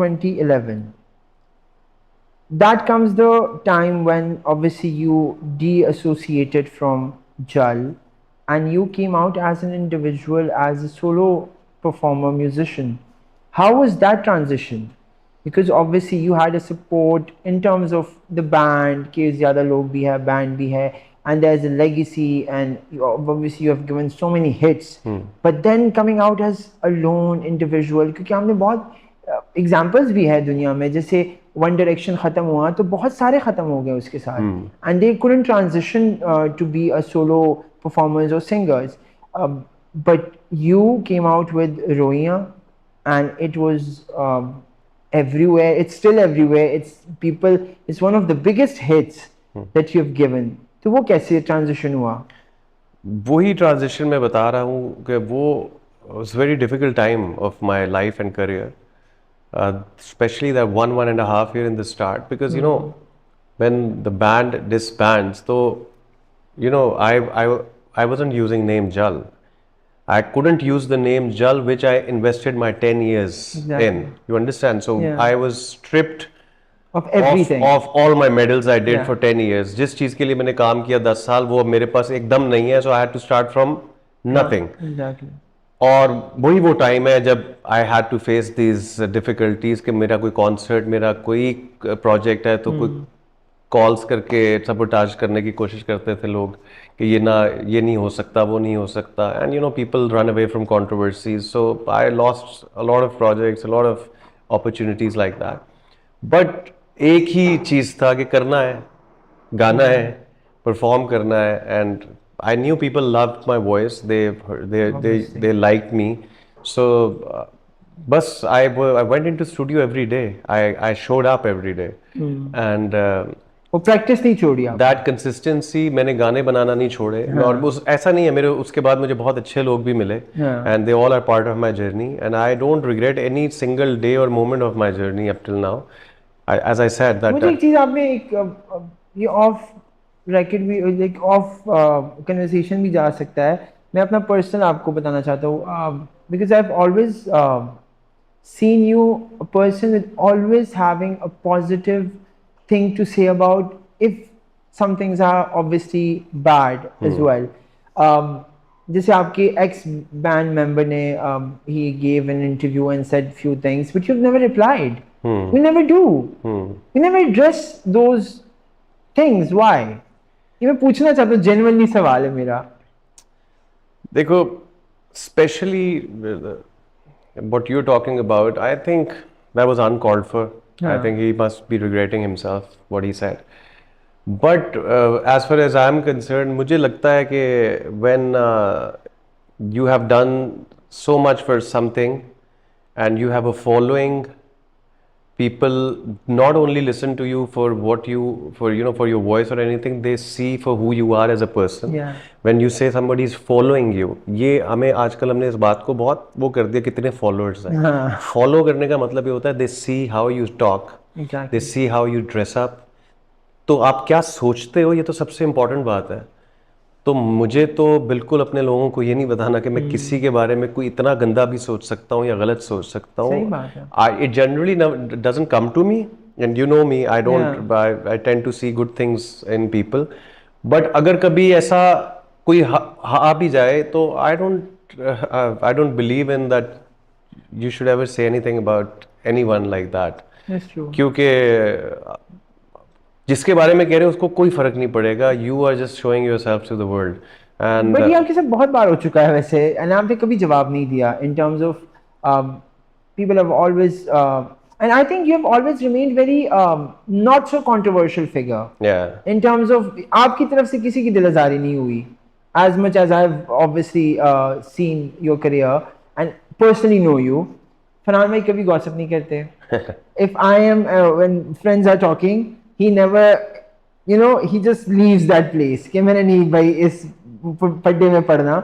2011. That comes the time when obviously you de-associated from Jal and you came out as an individual, as a solo performer, musician. How was that transition? Because obviously you had a support in terms of the band, कि ज़्यादा लोग भी है, band भी है, and there's a legacy, and obviously you have given so many hits. But then coming out as a lone individual, क्योंकि हमने बहुत एग्जाम्पल्स भी है दुनिया में, जैसे वन डायरेक्शन ख़त्म हुआ तो बहुत सारे ख़त्म हो गए उसके साथ, and they couldn't transition to be a solo performers or singers, but you came out with Roiyan and it was everywhere. It's still everywhere. It's one of the biggest hits that you've given. तो वो कैसे transition हुआ? वही transition मैं बता रहा हूँ कि वो was very difficult time of my life and career. Especially that one and a half year in the start, because you know when the band disbands, so you know I wasn't using name Jal. I couldn't use the name Jal, which I invested my 10 years in. You understand? So I was stripped of everything, of all my medals I did for 10 years. जिस चीज़ के लिए मैंने काम किया 10 साल, वो मेरे पास एकदम नहीं है. So I had to start from nothing. Exactly. और वही वो टाइम है जब I had to face these difficulties कि मेरा कोई कॉन्सर्ट, मेरा कोई प्रोजेक्ट है तो कोई कॉल्स करके सबोटाज करने की कोशिश करते थे लोग कि ये नहीं हो सकता, वो नहीं हो सकता, and you know people run away from controversies. So I lost a lot of projects, a lot of opportunities like that. But एक ही चीज़ था कि करना है, गाना है, परफॉर्म करना है, and I knew people loved my voice. They liked me. So, bus I went into studio every day. I showed up every day, and वो practice नहीं छोड़ी आप? That consistency, मैंने गाने बनाना नहीं छोड़े. और उस ऐसा नहीं है, मेरे उसके बाद मुझे बहुत अच्छे लोग भी मिले, and they all are part of my journey, and I don't regret any single day or moment of my journey up till now. As I said that. मुझे एक चीज़ आपने एक ये off रैकेट भी, लाइक ऑफ कन्वर्सेशन भी जा सकता है. मैं अपना पर्सनल आपको बताना चाहता हूँ, because I have always seen you a person with always having a positive thing to say about if some things are obviously bad as well. जैसे आपके एक्स बैंड मेंबर ने ही gave an interview and said few things which you have never replied. We never do. We never address those things. Why? ये मैं पूछना चाहता हूँ, genuinely सवाल है मेरा. देखो, specially what you're talking about, I think that was uncalled for. I think he must be regretting himself what he said. But as far as I'm concerned, मुझे लगता है कि when you have done so much for something and you have a following, people not only listen to you for what you, for you know, for your voice or anything, they see for who you are as a person. When you say somebody is following you, ये हमें आजकल हमने इस बात को बहुत वो कर दिया, कितने followers हैं. Follow करने का मतलब ये होता है they see how you talk, they see how you dress up. तो आप क्या सोचते हो, ये तो सबसे important बात है. तो मुझे तो बिल्कुल अपने लोगों को ये नहीं बताना कि मैं किसी के बारे में कोई इतना गंदा भी सोच सकता हूँ या गलत सोच सकता हूँ. It generally doesn't come to me, and you know me, I don't, I tend to see good things in people. But अगर कभी ऐसा कोई आ भी जाए तो I don't believe in that you should ever say anything about anyone like that. That's true. क्योंकि जिसके बारे में कह रहे हैं उसको कोई फर्क नहीं पड़ेगा. You are just showing yourself to the world. And but ये आपके साथ बहुत बार हो चुका है वैसे, एंड आपने कभी जवाब नहीं दिया in terms of people have always, and I think you have always remained very not so controversial figure in terms of आपकी तरफ से किसी की दिलआज़ारी नहीं हुई, as much as I have obviously seen your career and personally know you. Farhan भाई कभी gossip नहीं करते. If I am when friends are talking, he never, you know, he just leaves that place कि मैंने नहीं भाई इस पढ़ने में पढ़ना.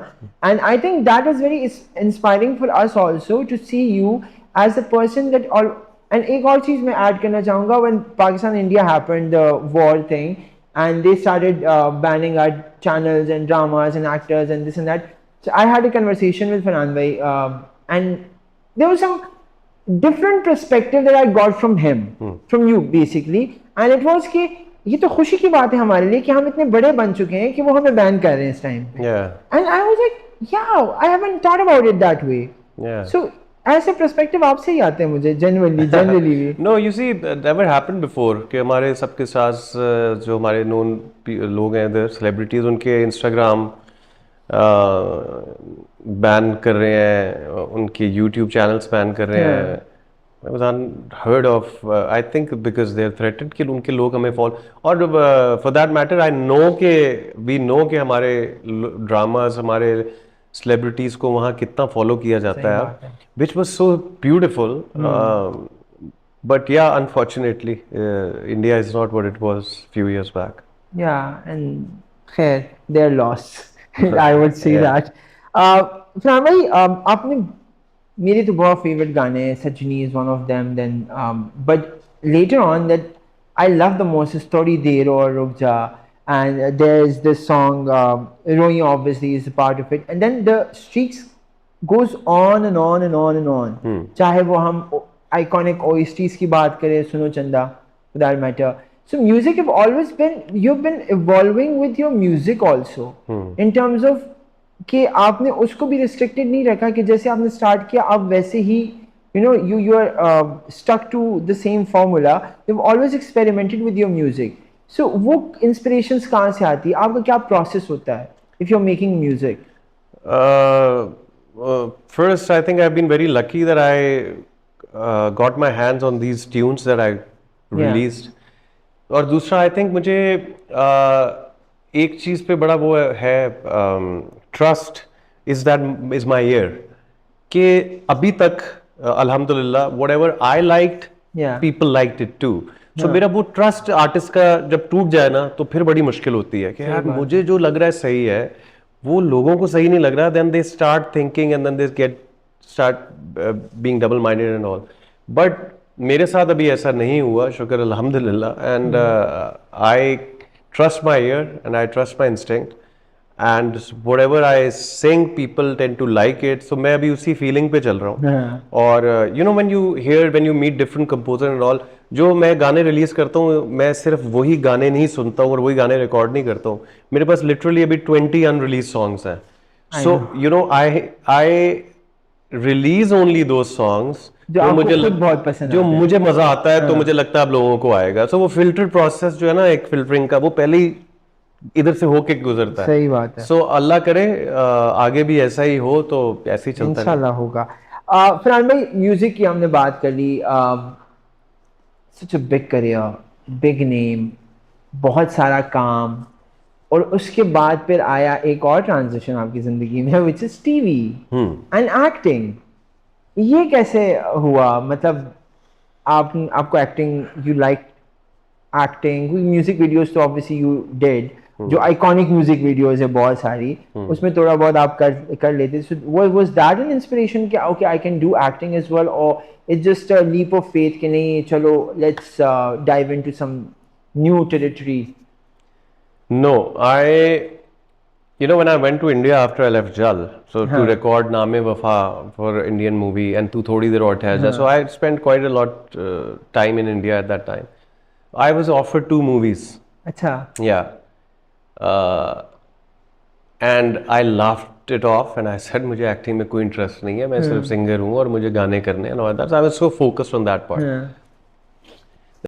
And I think that is very inspiring for us also to see you as a person that all. And एक और चीज़ मैं ऐड करना चाहूँगा, when Pakistan India happened, the war thing, and they started banning our channels and dramas and actors and this and that. So I had a conversation with Farhan bhai, and there was some different perspective that I got from him, from you basically, and it was कि ये तो खुशी की बात है हमारे लिए कि हम इतने बड़े बन चुके हैं कि वो हमें बैन कर रहे हैं इस टाइम पे. Yeah. And I was like, yeah, I haven't thought about it that way. Yeah. So ऐसे perspective आपसे ही आते हैं मुझे generally भी. No, you see, that never happened before कि हमारे सबके साथ जो हमारे known लोग हैं इधर celebrities उनके Instagram बैन कर रहे हैं, उनके YouTube channels बैन कर रहे हैं. I was unheard of. I think because they are threatened कि उनके लोग हमें फॉलो, और for that matter I know कि we know कि हमारे dramas, हमारे celebrities को वहाँ कितना फॉलो किया जाता है, which was so beautiful. But yeah, unfortunately, India is not what it was few years back. Yeah, and khair, they're lost. I would say Yeah. that. Farhan भाई, आपने मेरे तो बहुत फेवरेट गाने हैं. सजनी is one of them. Then, but later on that I love the most is Thodi Der or Ruk Ja, and there's this song Roy obviously is a part of it, and then the streaks goes on and on and on and on. चाहे वो हम iconic OSTs की बात करें, सुनो चंदा, for that matter. So music have always been, you've been evolving with your music also, in terms of कि आपने उसको भी restricted नहीं रखा कि जैसे आपने start किया आप वैसे ही, you know, you are stuck to the same formula. You've always experimented with your music. So वो inspirations कहाँ से आती है, आपका क्या process होता है if you're making music? First, I think I've been very lucky that I got my hands on these tunes that I released. और दूसरा, I think मुझे एक चीज़ पे बड़ा वो है, trust is my ear. कि अभी तक अल्हम्दुलिल्लाह whatever I liked, people liked it too. So मेरा वो trust artist का जब टूट जाए ना तो फिर बड़ी मुश्किल होती है कि यार मुझे जो लग रहा है सही है वो लोगों को सही नहीं लग रहा. Then they start thinking and then they start being double minded and all. But मेरे साथ अभी ऐसा नहीं हुआ, शुक्र अल्हम्दुलिल्लाह. And I trust my ear and I trust my instinct. And whatever I sing, people tend to like it. So मैं अभी उसी feeling पे चल रहा हूँ. और you know when you meet different composer and all, जो मैं गाने रिलीज करता हूँ मैं सिर्फ वही गाने नहीं सुनता हूँ और वही गाने रिकॉर्ड नहीं करता हूँ. मेरे पास लिटरली अभी 20 अनरिलीज सॉन्ग्स हैं. So you know I release only those songs जो मुझे बहुत पसंद, जो मुझे मजा आता है, तो मुझे लगता है अब लोगों को आएगा. So वो फिल्टर प्रोसेस जो है ना एक फिल्टरिंग का, वो पहले ही इधर से होके गुजरता है. सही बात है. सो अल्लाह करे आगे भी ऐसा ही हो, तो ऐसे ही चलता है इंशाल्लाह होगा. फरहान भाई, म्यूजिक की हमने बात कर ली. Such a big career, big name, बहुत सारा काम, और उसके बाद फिर आया एक और ट्रांजिशन आपकी जिंदगी में, which is TV and acting. ये कैसे हुआ? मतलब आपको acting, you like acting, music videos तो ऑब्वियसली यू डिड, जो आइकॉनिक म्यूजिक वीडियोस है बहुत सारी, उसमें थोड़ा बहुत आप कर लेते. So was that an inspiration कि okay I can do acting as well, और it's just a leap of faith कि नहीं चलो let's dive into some new territory? No, you know, when I went to India after I left Jal, so to record Naame Wafa for Indian movie and Tu Thodi Der Aur Thehar Ja, so I spent quite a lot time in India at that time. I was offered 2 movies. अच्छा. Yeah. And I laughed it off and I said मुझे acting में कोई interest नहीं है, मैं सिर्फ singer हूँ और मुझे गाने करने हैं. And all that. So I was so focused on that part.